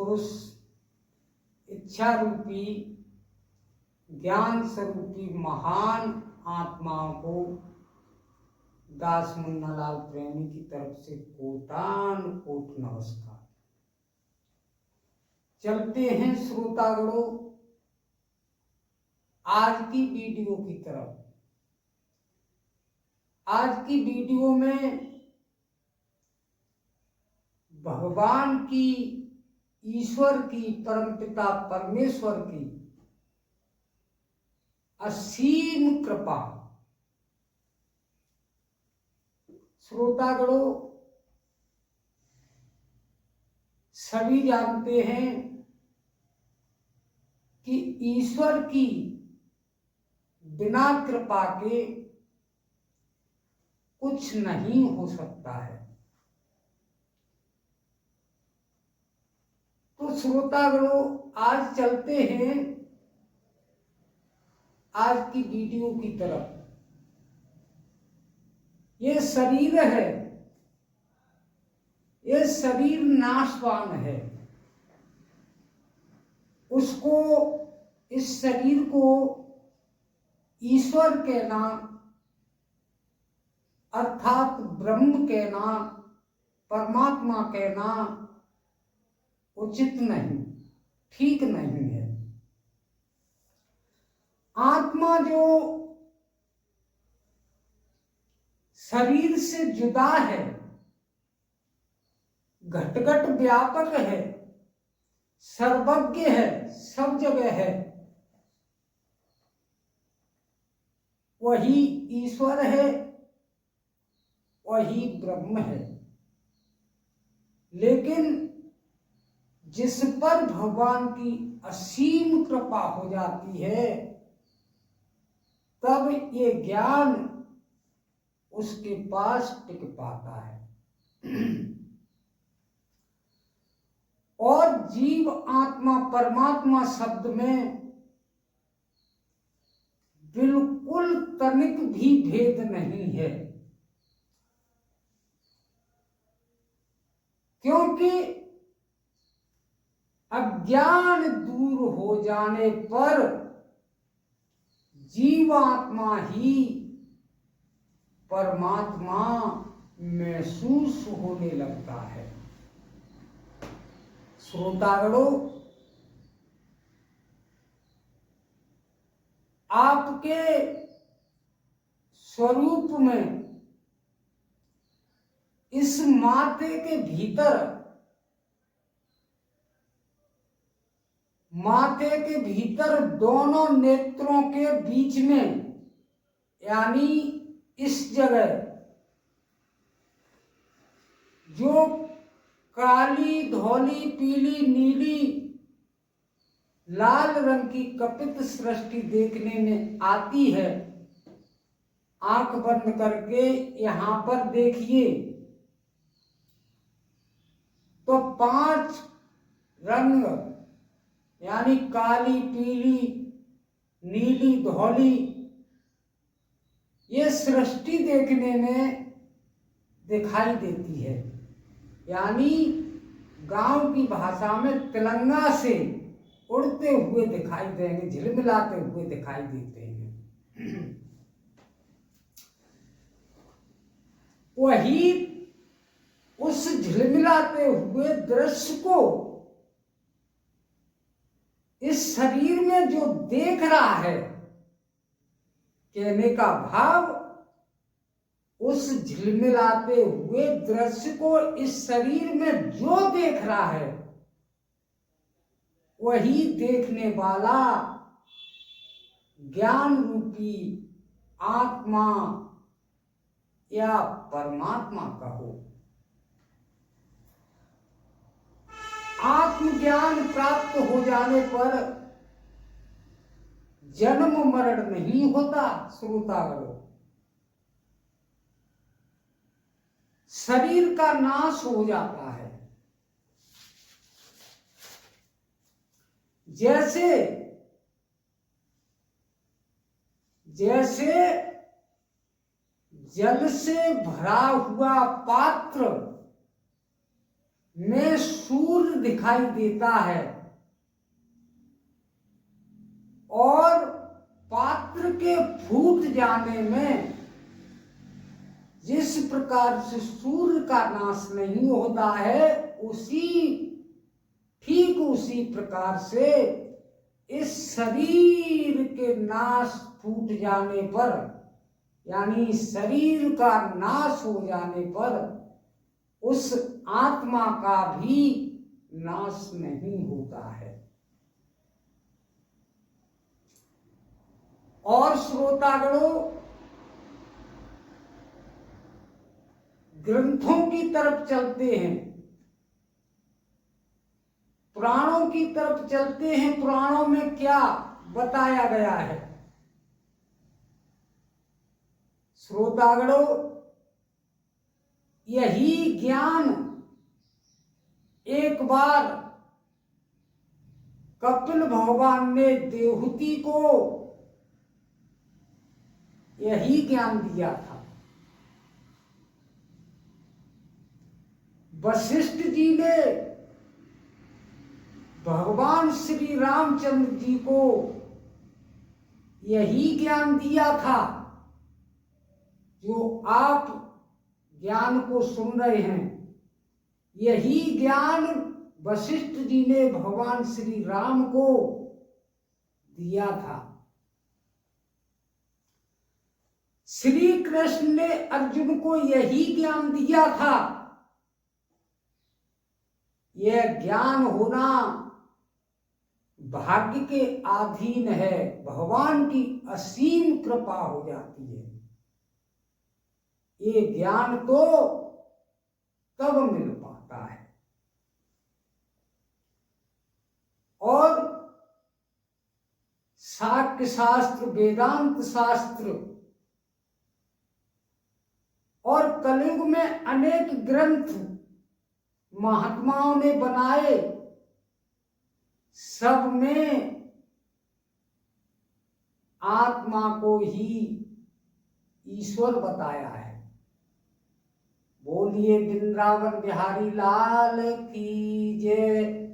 उस इच्छा रूपी ज्ञान स्वरूपी महान आत्माओं को दास मुन्नालाल प्रेमी की तरफ से कोटान कोट नमस्कार। चलते हैं श्रोतागणों आज की वीडियो की तरफ। आज की वीडियो में भगवान की, ईश्वर की, परमपिता परमेश्वर की असीम कृपा। श्रोतागणों सभी जानते हैं कि ईश्वर की बिना कृपा के कुछ नहीं हो सकता है। तो श्रोतागणों आज चलते हैं आज की वीडियो की तरफ। ये शरीर है, ये शरीर नाशवान है। उसको, इस शरीर को ईश्वर कहना अर्थात ब्रह्म कहना, परमात्मा कहना उचित नहीं, ठीक नहीं है। आत्मा जो शरीर से जुदा है, घट घट व्यापक है, सर्वज्ञ है, सब जगह है, वही ईश्वर है, वही ब्रह्म है। लेकिन जिस पर भगवान की असीम कृपा हो जाती है तब ये ज्ञान उसके पास टिक पाता है। और जीव आत्मा परमात्मा शब्द में बिल्कुल तनिक भी भेद नहीं है, क्योंकि अज्ञान दूर हो जाने पर जीवात्मा ही परमात्मा महसूस होने लगता है। श्रोतागणों आपके स्वरूप में इस माथे के भीतर, माथे के भीतर दोनों नेत्रों के बीच में, यानी इस जगह जो काली, धौली, पीली, नीली, लाल रंग की कपित सृष्टि देखने में आती है, आंख बंद करके यहां पर देखिए तो 5 रंग यानी काली, पीली, नीली, धौली, ये सृष्टि देखने में दिखाई देती है। यानी गांव की भाषा में तिलंगा से उड़ते हुए दिखाई देंगे, झिलमिलाते हुए दिखाई देते हैं। वही उस झिलमिलाते हुए दृश्य को इस शरीर में जो देख रहा है, कहने का भाव उस झिलमिलाते हुए दृश्य को इस शरीर में जो देख रहा है वही देखने वाला ज्ञान रूपी आत्मा या परमात्मा कहो। आत्मज्ञान प्राप्त हो जाने पर जन्म मरण नहीं होता। श्रोतागणों शरीर का नाश हो जाता है। जैसे जैसे जल से भरा हुआ पात्र में सूर्य दिखाई देता है और पात्र के फूट जाने में जिस प्रकार से सूर्य का नाश नहीं होता है, ठीक उसी प्रकार से इस शरीर के नाश फूट जाने पर, यानी शरीर का नाश हो जाने पर उस आत्मा का भी नाश नहीं होता है। और श्रोतागणों, ग्रंथों की तरफ चलते हैं, पुराणों की तरफ चलते हैं। पुराणों में क्या बताया गया है? श्रोतागणों, यही ज्ञान एक बार कपिल भगवान ने देवहूति को यही ज्ञान दिया था। वशिष्ठ जी ने भगवान श्री रामचंद्र जी को यही ज्ञान दिया था जो आप ज्ञान को सुन रहे हैं। यही ज्ञान वशिष्ठ जी ने भगवान श्री राम को दिया था। श्री कृष्ण ने अर्जुन को यही ज्ञान दिया था। यह ज्ञान होना भाग्य के अधीन है, भगवान की असीम कृपा हो जाती है। ये ज्ञान तो तब मिल पाता है। और शाक्य शास्त्र, वेदांत शास्त्र और कलयुग में अनेक ग्रंथ महात्माओं ने बनाए, सब में आत्मा को ही ईश्वर बताया है। बोलिए वृंदावन बिहारी लाल की जय।